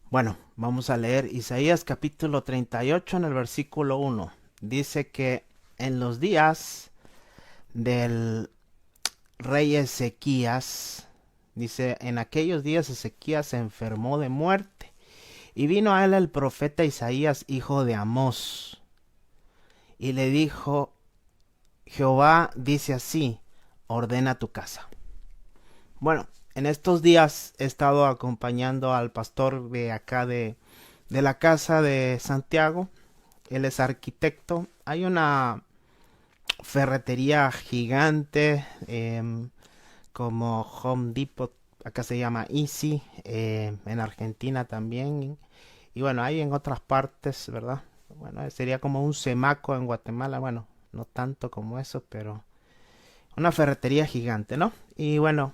Bueno, vamos a leer Isaías capítulo 38 en el versículo 1. Dice que en los días del rey Ezequías, dice, en aquellos días Ezequías se enfermó de muerte y vino a él el profeta Isaías, hijo de Amós, y le dijo, Jehová dice así, ordena tu casa. Bueno, en estos días he estado acompañando al pastor de acá de la casa de Santiago. Él es arquitecto. Hay una ferretería gigante como Home Depot, acá se llama Easy, en Argentina también. Y bueno, hay en otras partes, ¿verdad? Bueno, sería como un Semaco en Guatemala. Bueno, no tanto como eso, pero una ferretería gigante, ¿no? Y bueno,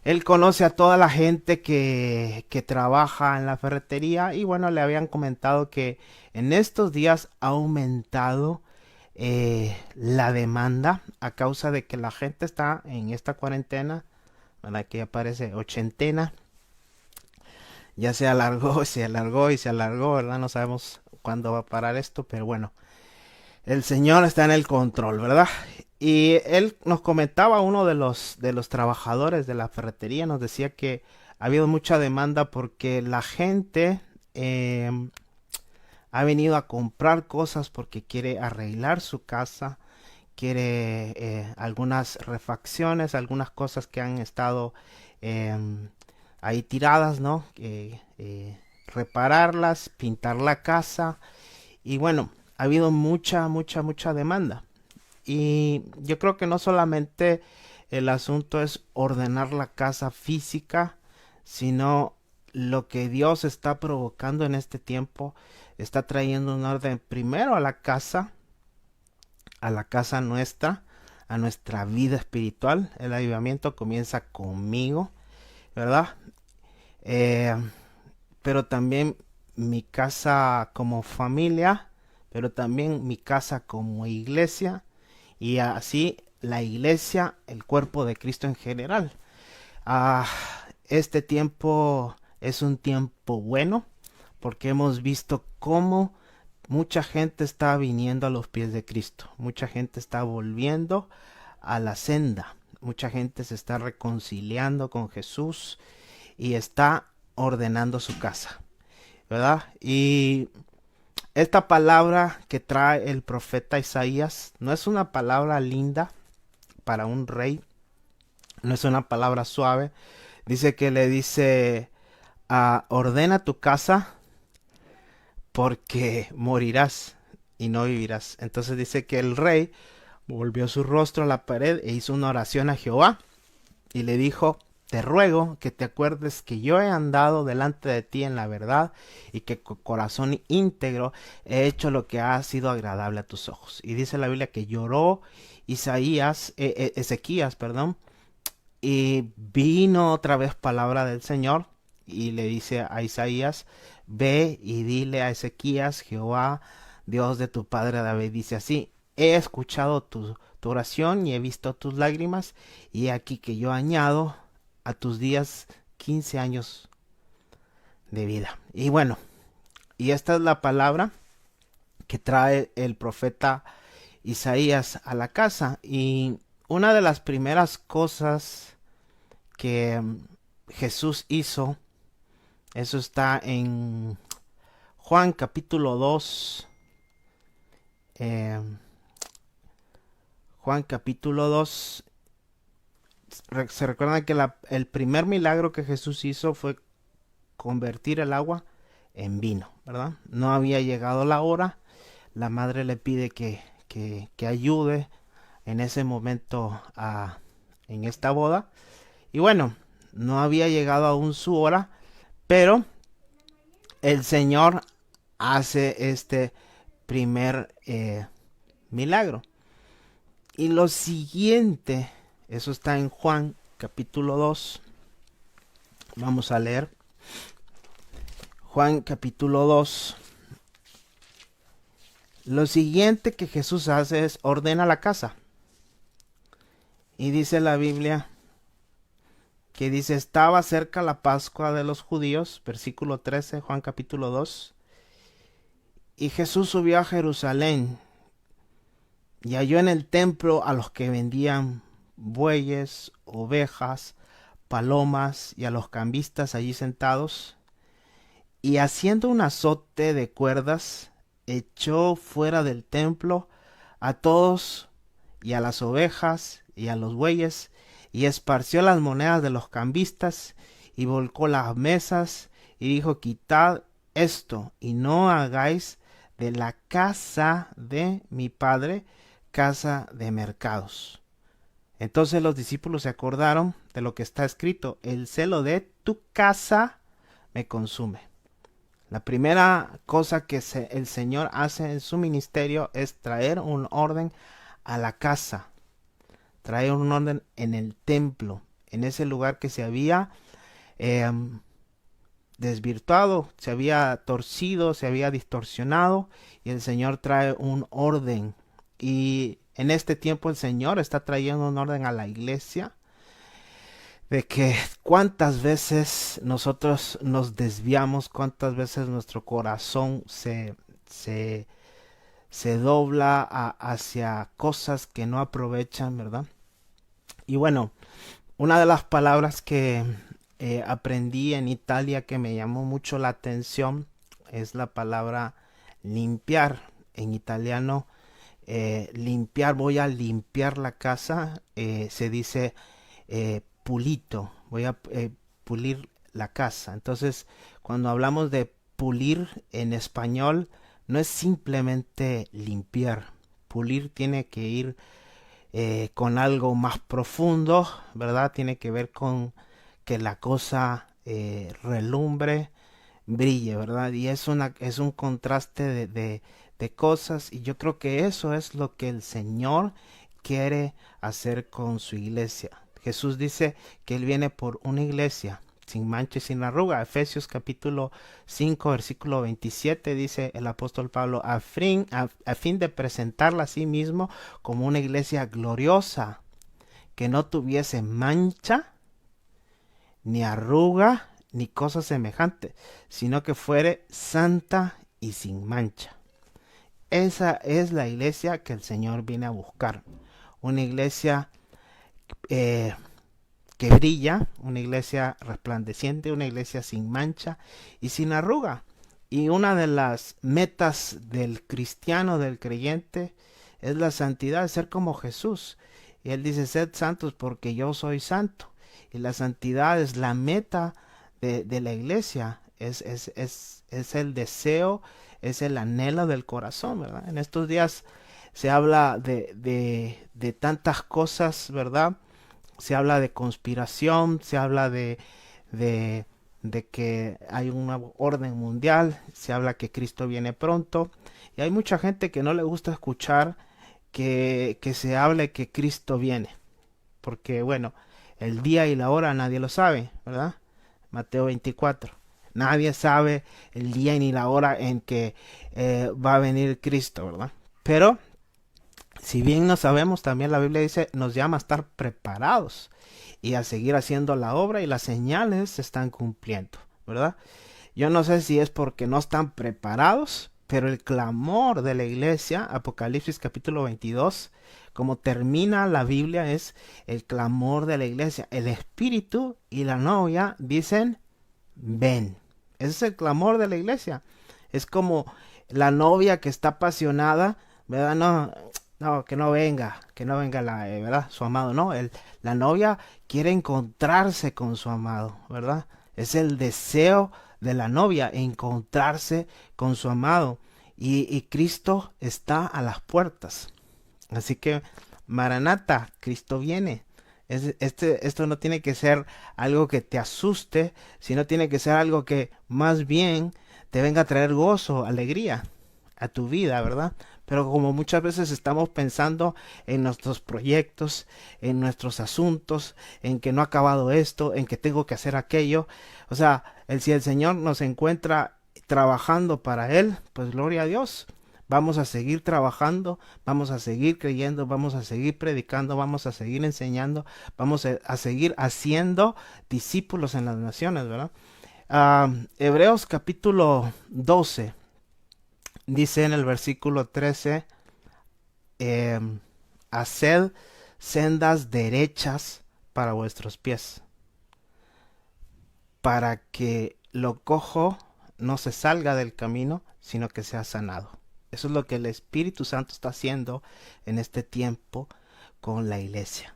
él conoce a toda la gente que trabaja en la ferretería y bueno, le habían comentado que en estos días ha aumentado la demanda a causa de que la gente está en esta cuarentena, ¿verdad? Que ya parece ochentena, ya se alargó, se alargó y se alargó, ¿verdad? No sabemos cuándo va a parar esto, pero bueno, el Señor está en el control, ¿verdad? Y él nos comentaba, uno de los trabajadores de la ferretería, nos decía que ha habido mucha demanda porque la gente eh, ha venido a comprar cosas porque quiere arreglar su casa, quiere algunas refacciones, algunas cosas que han estado eh, ahí tiradas, ¿no? Repararlas, pintar la casa y bueno, ha habido mucha demanda. Y yo creo que no solamente el asunto es ordenar la casa física, sino lo que Dios está provocando en este tiempo, está trayendo un orden primero a la casa nuestra, a nuestra vida espiritual. El avivamiento comienza conmigo, ¿verdad? Eh, pero también mi casa como familia, pero también mi casa como iglesia y así la iglesia, el cuerpo de Cristo en general. Ah, este tiempo es un tiempo bueno porque hemos visto cómo mucha gente está viniendo a los pies de Cristo, mucha gente está volviendo a la senda, mucha gente se está reconciliando con Jesús y está ordenando su casa, ¿verdad? Y esta palabra que trae el profeta Isaías no es una palabra linda para un rey, no es una palabra suave. Dice que le dice, ordena tu casa porque morirás y no vivirás. Entonces dice que el rey volvió su rostro a la pared e hizo una oración a Jehová y le dijo, te ruego que te acuerdes que yo he andado delante de ti en la verdad y que con corazón íntegro he hecho lo que ha sido agradable a tus ojos. Y dice la Biblia que lloró Ezequías, perdón, y vino otra vez palabra del Señor y le dice a Isaías, ve y dile a Ezequías, Jehová, Dios de tu padre David, dice así, he escuchado tu oración y he visto tus lágrimas, y aquí que yo añado a tus días 15 años de vida. Y bueno, y esta es la palabra que trae el profeta Isaías a la casa. Y una de las primeras cosas que Jesús hizo, eso está en Juan capítulo 2. eh, Juan capítulo 2. Se recuerdan que el primer milagro que Jesús hizo fue convertir el agua en vino, ¿verdad? No había llegado la hora, la madre le pide que ayude en ese momento en esta boda. Y bueno, no había llegado aún su hora, pero el Señor hace este primer milagro. Y lo siguiente, eso está en Juan capítulo 2. Vamos a leer Juan capítulo 2. Lo siguiente que Jesús hace es ordena la casa. Y dice la Biblia que dice, estaba cerca la Pascua de los judíos, versículo 13, Juan capítulo 2, y Jesús subió a Jerusalén y halló en el templo a los que vendían bueyes, ovejas, palomas y a los cambistas allí sentados, y haciendo un azote de cuerdas, echó fuera del templo a todos y a las ovejas y a los bueyes, y esparció las monedas de los cambistas, y volcó las mesas, y dijo, quitad esto, y no hagáis de la casa de mi padre casa de mercados. Entonces los discípulos se acordaron de lo que está escrito, el celo de tu casa me consume. La primera cosa que el Señor hace en su ministerio es traer un orden a la casa, traer un orden en el templo, en ese lugar que se había eh, desvirtuado, se había torcido, se había distorsionado, y el Señor trae un orden. Y en este tiempo el Señor está trayendo un orden a la iglesia, de que cuántas veces nosotros nos desviamos, cuántas veces nuestro corazón se dobla hacia cosas que no aprovechan, ¿verdad? Y bueno, una de las palabras que aprendí en Italia que me llamó mucho la atención es la palabra limpiar. En italiano, limpiar, voy a limpiar la casa, se dice pulito, voy a pulir la casa. Entonces, cuando hablamos de pulir en español, no es simplemente limpiar. Pulir tiene que ir con algo más profundo, ¿verdad? Tiene que ver con que la cosa relumbre, brille, ¿verdad? Y es un contraste de cosas, y yo creo que eso es lo que el Señor quiere hacer con su iglesia. Jesús dice que Él viene por una iglesia sin mancha y sin arruga. Efesios capítulo 5, versículo 27 dice el apóstol Pablo, a fin de presentarla a sí mismo como una iglesia gloriosa, que no tuviese mancha, ni arruga, ni cosa semejante, sino que fuere santa y sin mancha. Esa es la iglesia que el Señor viene a buscar. Una iglesia que brilla, una iglesia resplandeciente, una iglesia sin mancha y sin arruga. Y una de las metas del cristiano, del creyente, es la santidad, ser como Jesús. Y Él dice, sed santos porque yo soy santo. Y la santidad es la meta de la iglesia, es el deseo, es el anhelo del corazón, ¿verdad? En estos días se habla de tantas cosas, ¿verdad? Se habla de conspiración, se habla de que hay un nuevo orden mundial, se habla que Cristo viene pronto, y hay mucha gente que no le gusta escuchar que se hable que Cristo viene, porque bueno, el día y la hora nadie lo sabe, ¿verdad? Mateo 24. Nadie sabe el día ni la hora en que va a venir Cristo, ¿verdad? Pero si bien no sabemos, también la Biblia dice, nos llama a estar preparados y a seguir haciendo la obra, y las señales se están cumpliendo, ¿verdad? Yo no sé si es porque no están preparados, pero el clamor de la iglesia, Apocalipsis capítulo 22, como termina la Biblia, es el clamor de la iglesia. El espíritu y la novia dicen, ven. Ese es el clamor de la iglesia. Es como la novia que está apasionada, ¿verdad? No, que no venga ¿verdad? Su amado, no. La novia quiere encontrarse con su amado, ¿verdad? Es el deseo de la novia, encontrarse con su amado. Y Cristo está a las puertas. Así que, Maranata, Cristo viene. Esto no tiene que ser algo que te asuste, sino tiene que ser algo que más bien te venga a traer gozo, alegría a tu vida, ¿verdad? Pero como muchas veces estamos pensando en nuestros proyectos, en nuestros asuntos, en que no ha acabado esto, en que tengo que hacer aquello, o sea, si el Señor nos encuentra trabajando para Él, pues gloria a Dios. Vamos a seguir trabajando, vamos a seguir creyendo, vamos a seguir predicando, vamos a seguir enseñando, vamos a seguir haciendo discípulos en las naciones, ¿verdad? Hebreos capítulo 12 dice en el versículo 13, haced sendas derechas para vuestros pies, para que lo cojo no se salga del camino, sino que sea sanado. Eso es lo que el Espíritu Santo está haciendo en este tiempo con la iglesia.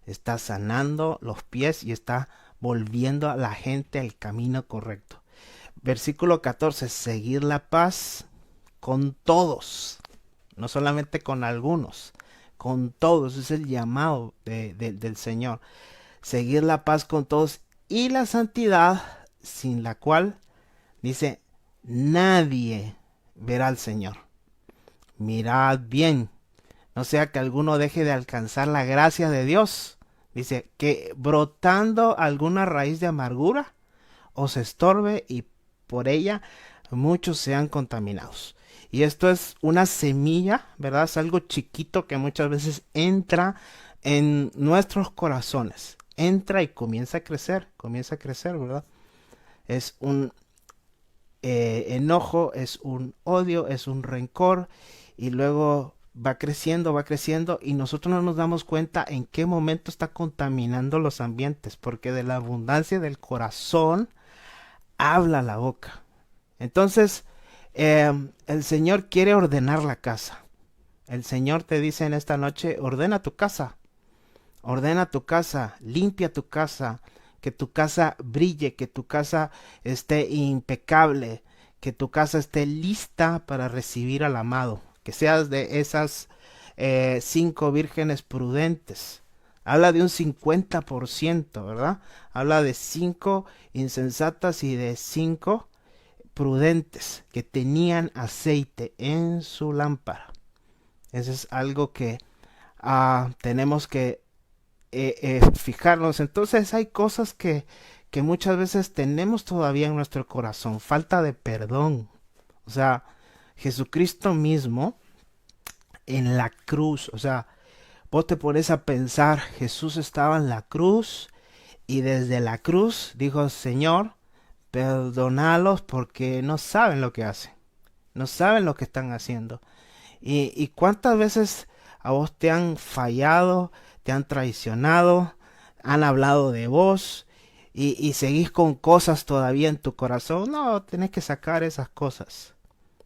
Está sanando los pies y está volviendo a la gente al camino correcto. Versículo 14, seguir la paz con todos, no solamente con algunos, con todos. Es el llamado del Señor. Seguir la paz con todos y la santidad, sin la cual, dice, nadie verá al Señor. Mirad bien, no sea que alguno deje de alcanzar la gracia de Dios. Dice que brotando alguna raíz de amargura os estorbe y por ella muchos sean contaminados. Y esto es una semilla, ¿verdad? Es algo chiquito que muchas veces entra en nuestros corazones. Entra y comienza a crecer, ¿verdad? Es un enojo, es un odio, es un rencor y luego va creciendo y nosotros no nos damos cuenta en qué momento está contaminando los ambientes, porque de la abundancia del corazón habla la boca. Entonces, el Señor quiere ordenar la casa. El Señor te dice en esta noche, ordena tu casa, limpia tu casa, que tu casa brille, que tu casa esté impecable, que tu casa esté lista para recibir al amado, que seas de esas 5 vírgenes prudentes. Habla de un 50%, ¿verdad? Habla de 5 insensatas y de 5 prudentes que tenían aceite en su lámpara. Eso es algo que tenemos que fijarnos. Entonces hay cosas que muchas veces tenemos todavía en nuestro corazón, falta de perdón. O sea, Jesucristo mismo en la cruz, o sea, vos te pones a pensar, Jesús estaba en la cruz y desde la cruz dijo, Señor, perdonalos porque no saben lo que hacen, no saben lo que están haciendo. Y cuántas veces a vos te han fallado, te han traicionado, han hablado de vos y seguís con cosas todavía en tu corazón. No, tenés que sacar esas cosas.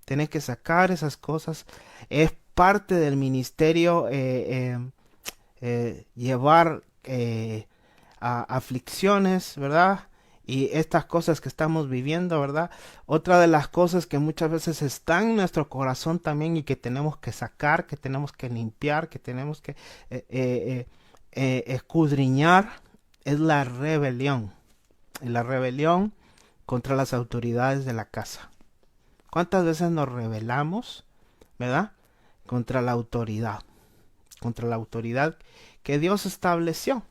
Tenés que sacar esas cosas. Es parte del ministerio llevar aflicciones, ¿verdad? Y estas cosas que estamos viviendo, ¿verdad? Otra de las cosas que muchas veces están en nuestro corazón también y que tenemos que sacar, que tenemos que limpiar, que tenemos que escudriñar, es la rebelión. Y la rebelión contra las autoridades de la casa. ¿Cuántas veces nos rebelamos, ¿verdad? Contra la autoridad que Dios estableció.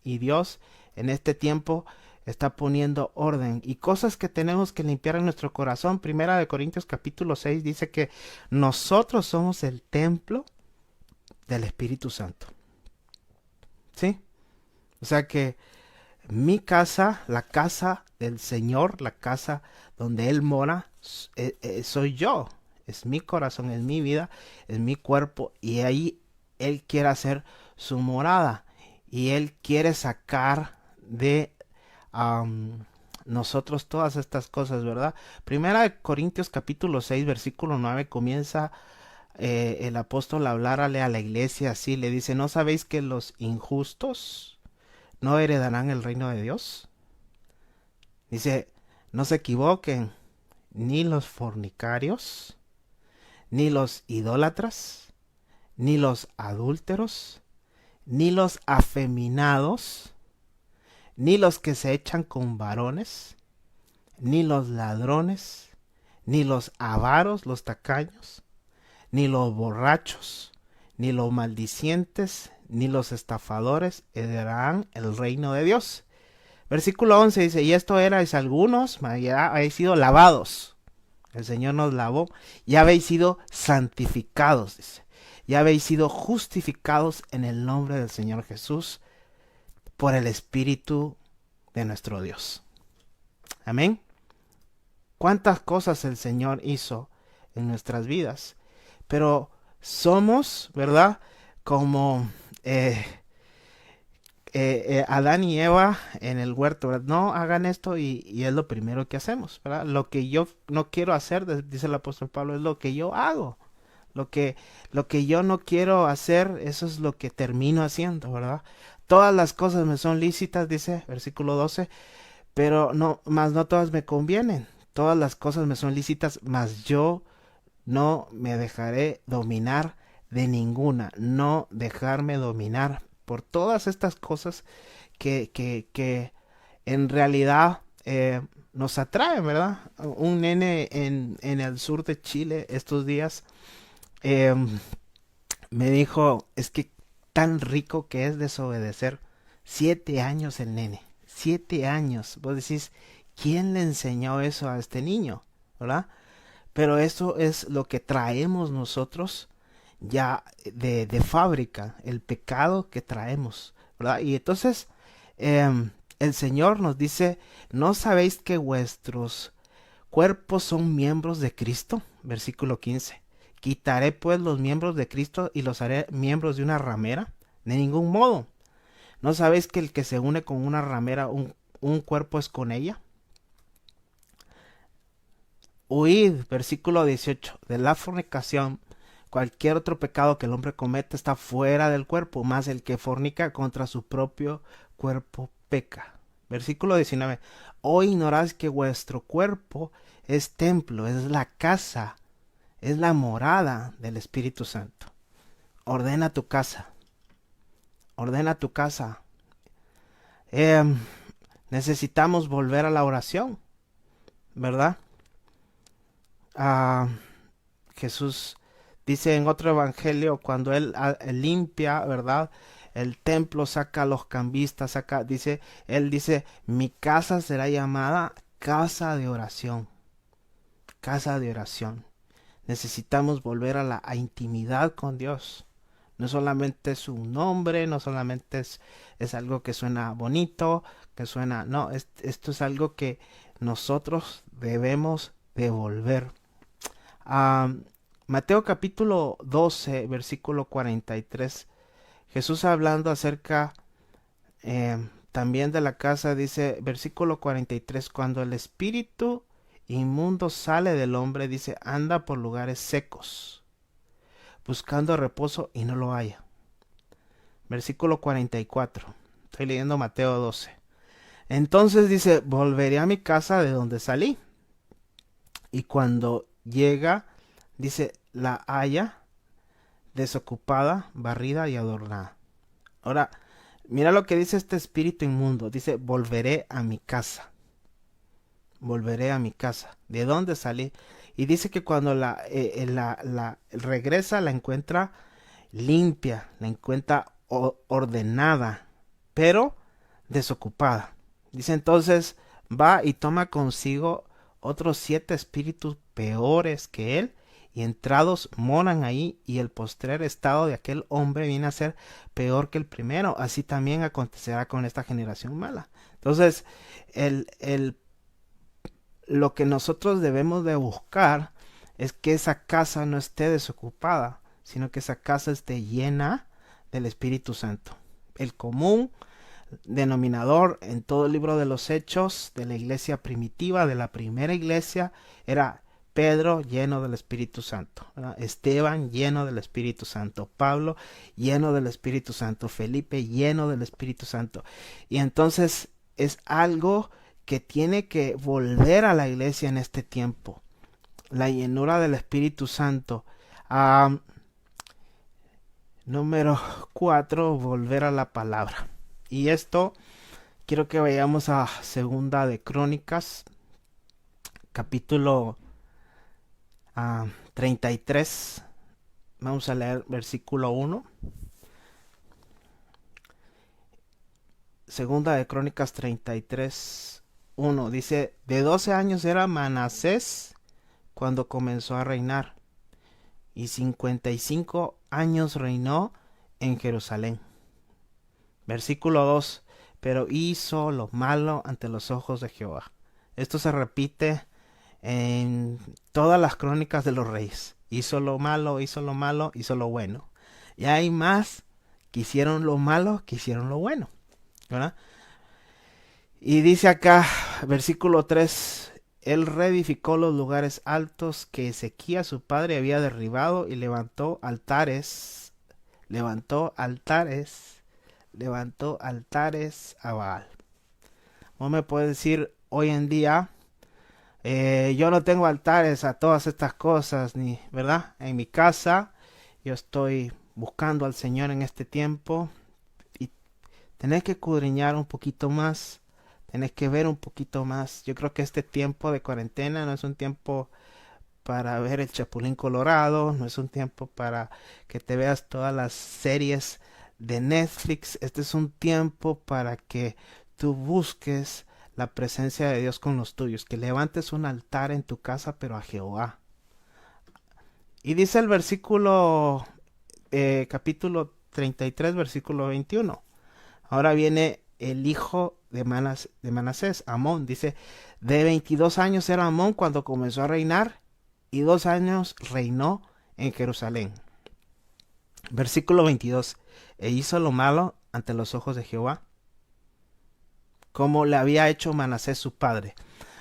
Y Dios en este tiempo está poniendo orden y cosas que tenemos que limpiar en nuestro corazón. Primera de Corintios capítulo 6 dice que nosotros somos el templo del Espíritu Santo. ¿Sí? O sea que mi casa, la casa del Señor, la casa donde Él mora, soy yo. Es mi corazón, es mi vida, es mi cuerpo y ahí Él quiere hacer su morada y Él quiere sacar de nosotros todas estas cosas, ¿verdad? Primera de Corintios capítulo 6 versículo 9 comienza el apóstol a hablarle a la iglesia así, le dice, ¿no sabéis que los injustos no heredarán el reino de Dios? Dice, no se equivoquen, ni los fornicarios, ni los idólatras, ni los adúlteros, ni los afeminados, ni los que se echan con varones, ni los ladrones, ni los avaros, los tacaños, ni los borrachos, ni los maldicientes, ni los estafadores heredarán el reino de Dios. Versículo 11 dice, y esto erais algunos, ya habéis sido lavados. El Señor nos lavó. Ya habéis sido santificados, dice. Ya habéis sido justificados en el nombre del Señor Jesús por el Espíritu de nuestro Dios. Amén. ¿Cuántas cosas el Señor hizo en nuestras vidas? Pero somos, ¿verdad? Como Adán y Eva en el huerto, ¿verdad? No hagan esto y es lo primero que hacemos, ¿verdad? Lo que yo no quiero hacer, dice el apóstol Pablo, es lo que yo hago. Lo que, lo que yo no quiero hacer, eso es lo que termino haciendo, ¿verdad? Todas las cosas me son lícitas, dice versículo 12, pero no, más no todas me convienen. Todas las cosas me son lícitas, mas yo no me dejaré dominar de ninguna. No dejarme dominar por todas estas cosas que en realidad nos atraen, ¿verdad? Un nene en el sur de Chile estos días eh, me dijo, es que tan rico que es desobedecer. 7 años el nene, 7 años. Vos decís, ¿quién le enseñó eso a este niño? ¿Verdad? Pero eso es lo que traemos nosotros ya de fábrica, el pecado que traemos, ¿verdad? Y entonces el Señor nos dice, ¿no sabéis que vuestros cuerpos son miembros de Cristo? Versículo 15. ¿Quitaré pues los miembros de Cristo y los haré miembros de una ramera? De ningún modo. ¿No sabéis que el que se une con una ramera, un cuerpo es con ella? Huid, versículo 18, de la fornicación. Cualquier otro pecado que el hombre cometa está fuera del cuerpo, más el que fornica contra su propio cuerpo peca. Versículo 19. Hoy ignoráis que vuestro cuerpo es templo, es la casa, es la morada del Espíritu Santo. Ordena tu casa, ordena tu casa. Eh, Necesitamos volver a la oración, ¿verdad? Ah, Jesús dice en otro evangelio, cuando él limpia, ¿verdad? El templo, saca a los cambistas, él dice, mi casa será llamada casa de oración, casa de oración. Necesitamos volver a intimidad con Dios. No solamente es un nombre, no solamente es algo que suena bonito, que suena, no, esto es algo que nosotros debemos devolver. Mateo capítulo 12, versículo 43. Jesús hablando acerca también de la casa, dice, versículo 43, cuando el espíritu inmundo sale del hombre, dice, anda por lugares secos, buscando reposo y no lo halla. Versículo 44, estoy leyendo Mateo 12. Entonces dice, volveré a mi casa de donde salí. Y cuando llega, dice, la haya desocupada, barrida y adornada. Ahora, mira lo que dice este espíritu inmundo. Dice, volveré a mi casa. Volveré a mi casa. ¿De dónde salí? Y dice que cuando la regresa, la encuentra limpia, la encuentra ordenada, pero desocupada. Dice entonces, va y toma consigo otros 7 espíritus peores que él, y entrados moran ahí, y el postrer estado de aquel hombre viene a ser peor que el primero. Así también acontecerá con esta generación mala. Entonces, el lo que nosotros debemos de buscar es que esa casa no esté desocupada, sino que esa casa esté llena del Espíritu Santo. El común denominador en todo el libro de los Hechos de la iglesia primitiva, de la primera iglesia, era Pedro lleno del Espíritu Santo, ¿verdad? Esteban lleno del Espíritu Santo, Pablo lleno del Espíritu Santo, Felipe lleno del Espíritu Santo. Y entonces es algo que tiene que volver a la iglesia en este tiempo, la llenura del Espíritu Santo. Número 4, volver a la palabra. Y esto quiero que vayamos a Segunda de Crónicas, capítulo 33. Vamos a leer versículo 1. Segunda de Crónicas 33, 1. Dice, de 12 años era Manasés cuando comenzó a reinar, y 55 años reinó en Jerusalén. Versículo 2. Pero hizo lo malo ante los ojos de Jehová. Esto se repite en todas las crónicas de los reyes. Hizo lo malo, hizo lo malo, hizo lo bueno. Y hay más que hicieron lo malo que hicieron lo bueno, ¿verdad? Y dice acá, versículo 3, él reedificó los lugares altos que Ezequías su padre había derribado y levantó altares a Baal. ¿Cómo me puedes decir hoy en día? Yo no tengo altares a todas estas cosas, ni, ¿verdad? En mi casa, yo estoy buscando al Señor en este tiempo y tenés que escudriñar un poquito más, tenés que ver un poquito más. Yo creo que este tiempo de cuarentena no es un tiempo para ver el Chapulín Colorado, no es un tiempo para que te veas todas las series de Netflix. Este es un tiempo para que tú busques la presencia de Dios con los tuyos, que levantes un altar en tu casa, pero a Jehová. Y dice el versículo, capítulo 33, versículo 21. Ahora viene el hijo de Manasés, Amón. Dice, de 22 años era Amón cuando comenzó a reinar, y 2 años reinó en Jerusalén. Versículo 22. E hizo lo malo ante los ojos de Jehová, como le había hecho Manasés su padre.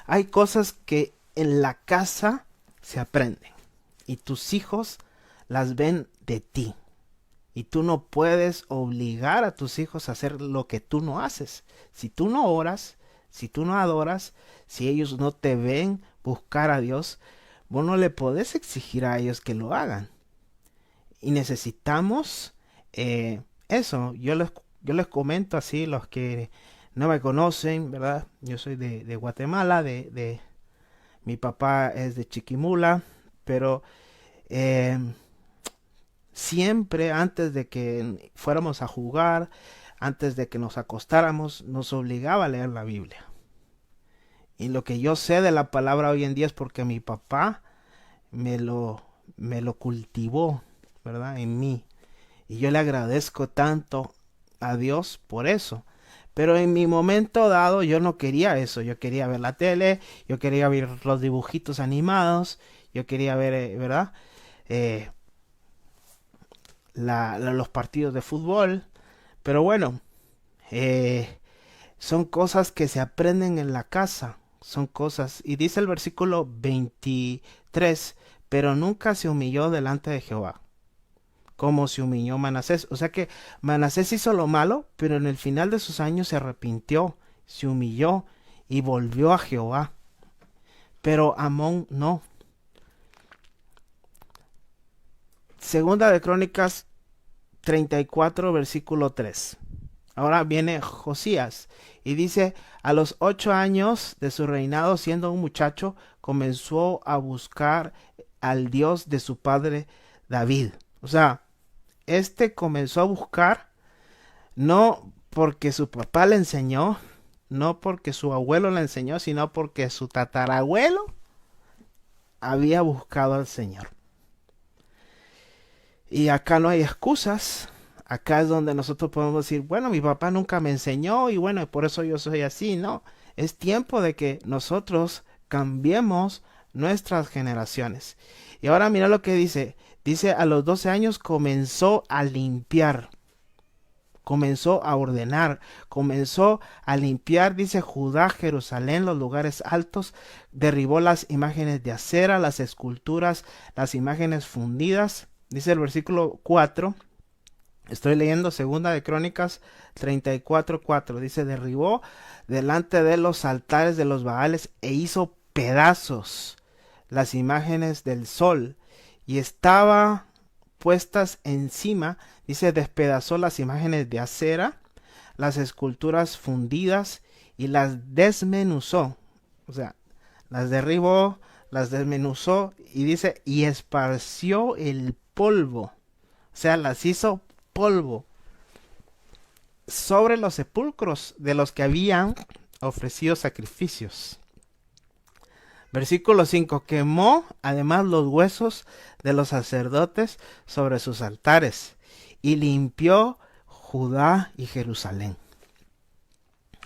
Hay cosas que en la casa se aprenden, y tus hijos las ven de ti. Y tú no puedes obligar a tus hijos a hacer lo que tú no haces. Si tú no oras, si tú no adoras, si ellos no te ven buscar a Dios, vos no le podés exigir a ellos que lo hagan. Y necesitamos eso. Yo les comento así, los que no me conocen, ¿verdad? Yo soy de Guatemala, mi papá es de Chiquimula, pero siempre antes de que fuéramos a jugar, antes de que nos acostáramos, nos obligaba a leer la Biblia. Y lo que yo sé de la palabra hoy en día es porque mi papá me lo cultivó, ¿verdad? En mí. Y yo le agradezco tanto a Dios por eso. Pero en mi momento dado yo no quería eso. Yo quería ver la tele, yo quería ver los dibujitos animados, yo quería ver, ¿verdad? Los partidos de fútbol. Pero bueno, son cosas que se aprenden en la casa. Son cosas. Y dice el versículo 23, pero nunca se humilló delante de Jehová, como se humilló Manasés. O sea que Manasés hizo lo malo, pero en el final de sus años se arrepintió, se humilló y volvió a Jehová. Pero Amón no. Segunda de Crónicas 34, versículo 3. Ahora viene Josías y dice, a los 8 años de su reinado, siendo un muchacho, comenzó a buscar al Dios de su padre David. O sea, este comenzó a buscar no porque su papá le enseñó, no porque su abuelo le enseñó, sino porque su tatarabuelo había buscado al Señor. Y acá no hay excusas. Acá es donde nosotros podemos decir, bueno, mi papá nunca me enseñó y bueno, por eso yo soy así. No, es tiempo de que nosotros cambiemos nuestras generaciones. Y ahora mira lo que dice. Dice, a los 12 años comenzó a limpiar, comenzó a ordenar, comenzó a limpiar, dice Judá, Jerusalén, los lugares altos, derribó las imágenes de acera, las esculturas, las imágenes fundidas. Dice el versículo 4, estoy leyendo segunda de Crónicas 34:4, dice, derribó delante de los altares de los Baales e hizo pedazos las imágenes del sol y estaba puestas encima, dice, despedazó las imágenes de acera, las esculturas fundidas y las desmenuzó, o sea, las derribó, las desmenuzó y dice, y esparció el polvo, o sea, las hizo polvo sobre los sepulcros de los que habían ofrecido sacrificios. Versículo 5. Quemó además los huesos de los sacerdotes sobre sus altares y limpió Judá y Jerusalén.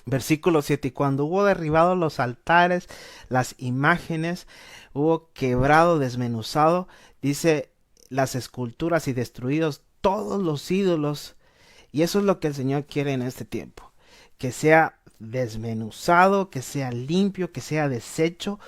Versículo 7. Y cuando hubo derribado los altares, las imágenes, hubo quebrado, desmenuzado, dice, las esculturas y destruidos todos los ídolos. Y eso es lo que el Señor quiere en este tiempo. Que sea desmenuzado, que sea limpio, que sea deshecho.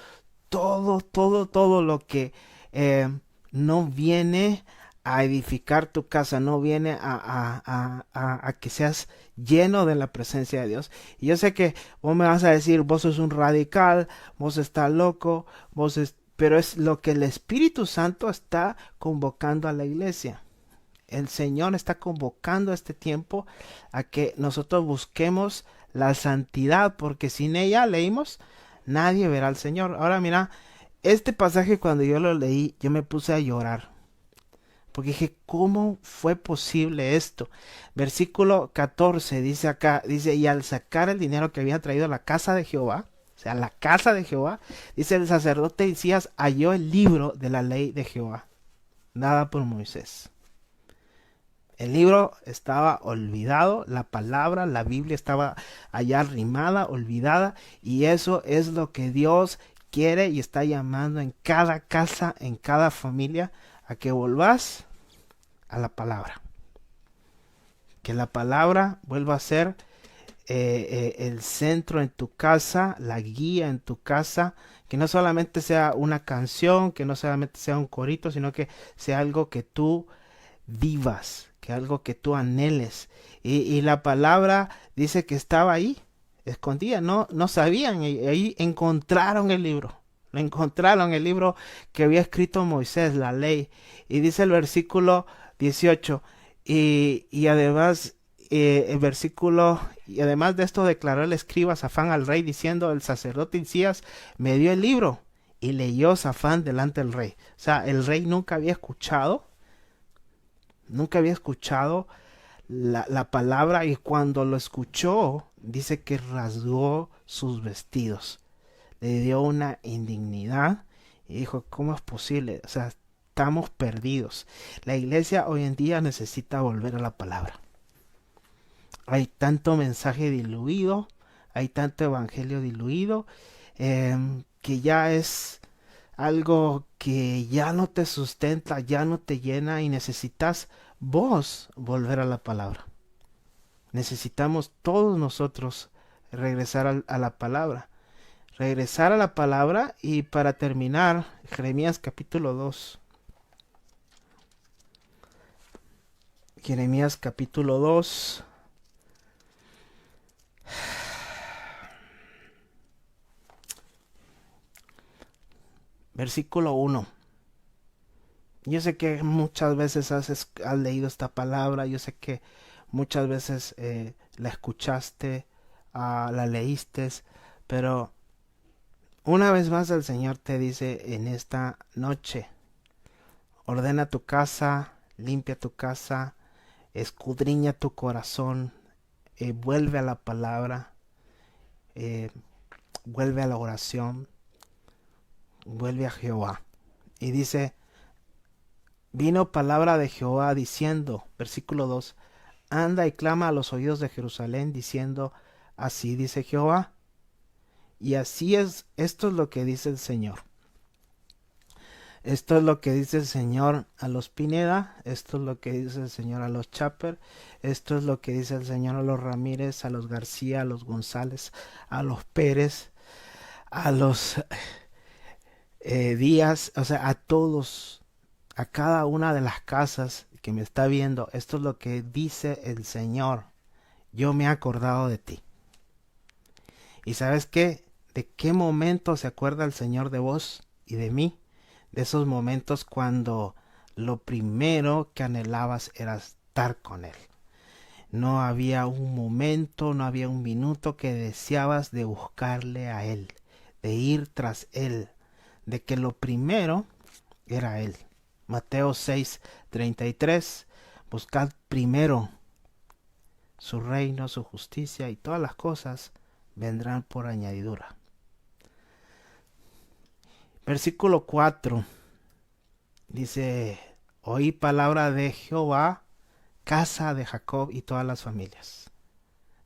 Todo lo que eh, no viene a edificar tu casa, no viene a que seas lleno de la presencia de Dios. Y yo sé que vos me vas a decir, vos sos un radical, vos estás loco, pero es lo que el Espíritu Santo está convocando a la iglesia. El Señor está convocando a este tiempo a que nosotros busquemos la santidad, porque sin ella, leímos, nadie verá al Señor. Ahora mira, este pasaje cuando yo lo leí, yo me puse a llorar. Porque dije, ¿cómo fue posible esto? Versículo 14 dice acá, dice, y al sacar el dinero que había traído a la casa de Jehová, o sea, la casa de Jehová, dice el sacerdote Hilcías halló el libro de la ley de Jehová, dada por Moisés. El libro estaba olvidado, la palabra, la Biblia estaba allá arrimada, olvidada, y eso es lo que Dios quiere y está llamando en cada casa, en cada familia, a que volvás a la palabra. Que la palabra vuelva a ser el centro en tu casa, la guía en tu casa, que no solamente sea una canción, que no solamente sea un corito, sino que sea algo que tú vivas, que algo que tú anheles. Y la palabra dice que estaba ahí, escondida, no sabían, y ahí encontraron el libro. Lo encontraron, el libro que había escrito Moisés, la ley. Y dice el versículo 18, y además, el versículo, y además de esto declaró el escriba Safán al rey, diciendo, el sacerdote Hilcías me dio el libro. Y leyó Safán delante del rey. O sea, el rey nunca había escuchado la palabra, y cuando lo escuchó, dice que rasgó sus vestidos. Le dio una indignidad y dijo, ¿cómo es posible? O sea, estamos perdidos. La iglesia hoy en día necesita volver a la palabra. Hay tanto mensaje diluido, hay tanto evangelio diluido, que ya es algo que ya no te sustenta, ya no te llena, y necesitas vos volver a la palabra. Necesitamos todos nosotros regresar a la palabra. Regresar a la palabra. Y para terminar, Jeremías capítulo 2. Jeremías capítulo 2. Versículo 1. Yo sé que muchas veces has leído esta palabra, yo sé que muchas veces la escuchaste, la leíste, pero una vez más el Señor te dice en esta noche, ordena tu casa, limpia tu casa, escudriña tu corazón, vuelve a la palabra, eh, vuelve a la oración, vuelve a Jehová. Y dice, vino palabra de Jehová diciendo, versículo 2, anda y clama a los oídos de Jerusalén diciendo, así dice Jehová. Y así es, esto es lo que dice el Señor. Esto es lo que dice el Señor a los Pineda, esto es lo que dice el Señor a los Chaper, esto es lo que dice el Señor a los Ramírez, a los García, a los González, a los Pérez, a los Díaz, o sea, a todos, a cada una de las casas que me está viendo. Esto es lo que dice el Señor. Yo me he acordado de ti. ¿Y sabes qué? ¿De qué momento se acuerda el Señor de vos y de mí? De esos momentos cuando lo primero que anhelabas era estar con Él. No había un momento, no había un minuto que deseabas de buscarle a Él, de ir tras Él, de que lo primero era Él. Mateo 6:33, buscad primero su reino, su justicia, y todas las cosas vendrán por añadidura. Versículo 4 dice, oí palabra de Jehová, casa de Jacob y todas las familias.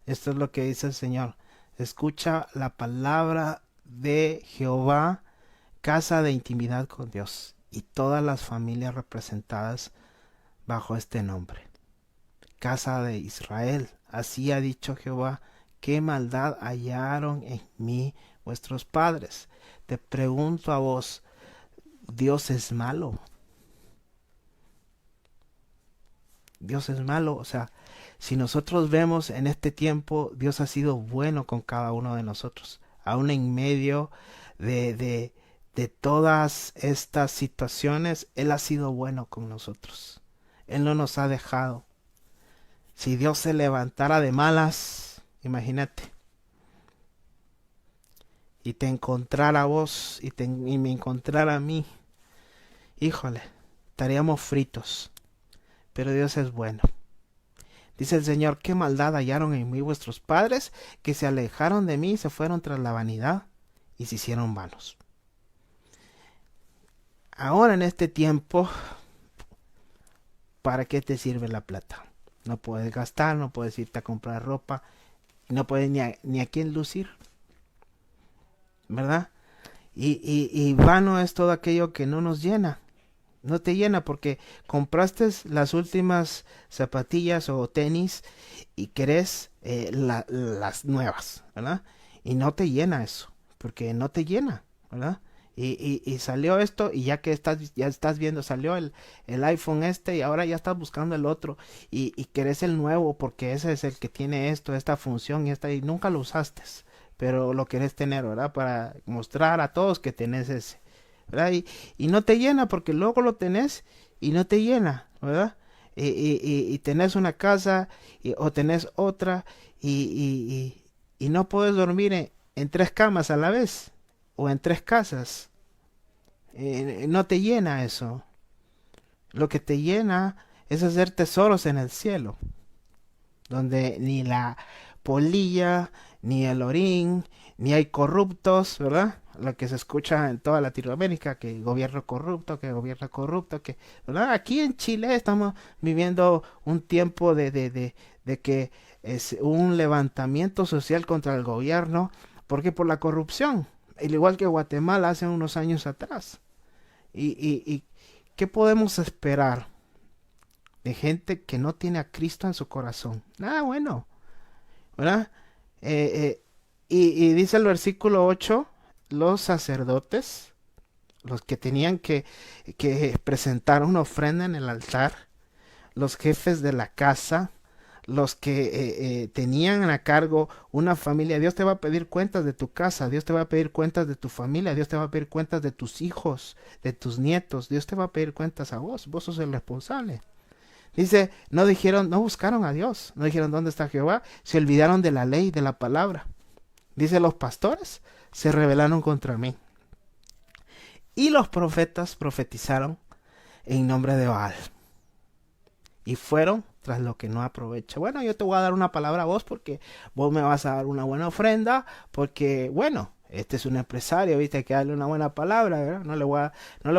Esto es lo que dice el Señor. Escucha la palabra de Jehová, casa de intimidad con Dios y todas las familias representadas bajo este nombre. Casa de Israel, así ha dicho Jehová, qué maldad hallaron en mí vuestros padres. Te pregunto a vos, ¿Dios es malo? Dios es malo, o sea, si nosotros vemos en este tiempo, Dios ha sido bueno con cada uno de nosotros, aún en medio de todas estas situaciones, Él ha sido bueno con nosotros. Él no nos ha dejado. Si Dios se levantara de malas, imagínate, y te encontrara a vos y me encontrara a mí, híjole, estaríamos fritos. Pero Dios es bueno. Dice el Señor, qué maldad hallaron en mí vuestros padres, que se alejaron de mí y se fueron tras la vanidad y se hicieron vanos. Ahora en este tiempo, ¿para qué te sirve la plata? No puedes gastar, no puedes irte a comprar ropa, no puedes ni a quién lucir, ¿verdad? Y vano es todo aquello que no nos llena. No te llena porque compraste las últimas zapatillas o tenis y querés las nuevas, ¿verdad? Y no te llena eso, porque no te llena, ¿verdad? Y salió esto y ya estás viendo, salió el iPhone este y ahora ya estás buscando el otro y querés el nuevo porque ese es el que tiene esta función y nunca lo usaste, pero lo querés tener, ¿verdad? Para mostrar a todos que tenés ese. ¿Verdad? Y no te llena porque luego lo tenés y no te llena, ¿verdad? Y tenés una casa o tenés otra y no puedes dormir en tres camas a la vez o en tres casas. No te llena eso. Lo que te llena es hacer tesoros en el cielo, donde ni la polilla, ni el orín, ni hay corruptos, ¿verdad? Lo que se escucha en toda Latinoamérica, que el gobierno corrupto, que el gobierno corrupto, que, ¿verdad? Aquí en Chile estamos viviendo un tiempo de que es un levantamiento social contra el gobierno, porque por la corrupción, al igual que Guatemala hace unos años atrás. Y ¿qué podemos esperar de gente que no tiene a Cristo en su corazón? Nada bueno, ¿verdad? Y dice el versículo 8, los sacerdotes, los que tenían que presentar una ofrenda en el altar, los jefes de la casa, los que tenían a cargo una familia. Dios te va a pedir cuentas de tu casa, Dios te va a pedir cuentas de tu familia, Dios te va a pedir cuentas de tus hijos, de tus nietos, Dios te va a pedir cuentas a vos sos el responsable. Dice, no buscaron a Dios, no dijeron dónde está Jehová, se olvidaron de la ley, de la palabra. Dice, los pastores se rebelaron contra mí. Y los profetas profetizaron en nombre de Baal. Y fueron tras lo que no aprovecha. Bueno, yo te voy a dar una palabra a vos porque vos me vas a dar una buena ofrenda, porque, bueno, este es un empresario, viste, hay que darle una buena palabra, ¿verdad? No le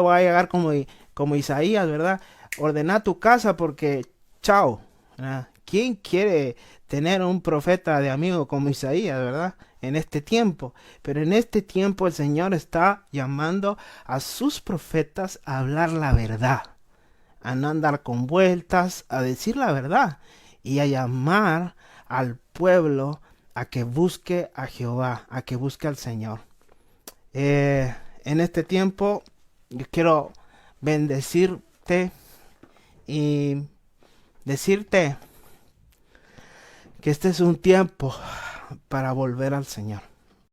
voy a llegar como Isaías, ¿verdad? Ordena tu casa porque, chao, ¿verdad? ¿Quién quiere tener un profeta de amigo como Isaías, verdad? En este tiempo. Pero en este tiempo el Señor está llamando a sus profetas a hablar la verdad, a no andar con vueltas, a decir la verdad y a llamar al pueblo a que busque a Jehová, a que busque al Señor. En este tiempo yo quiero bendecirte y decirte que este es un tiempo para volver al Señor.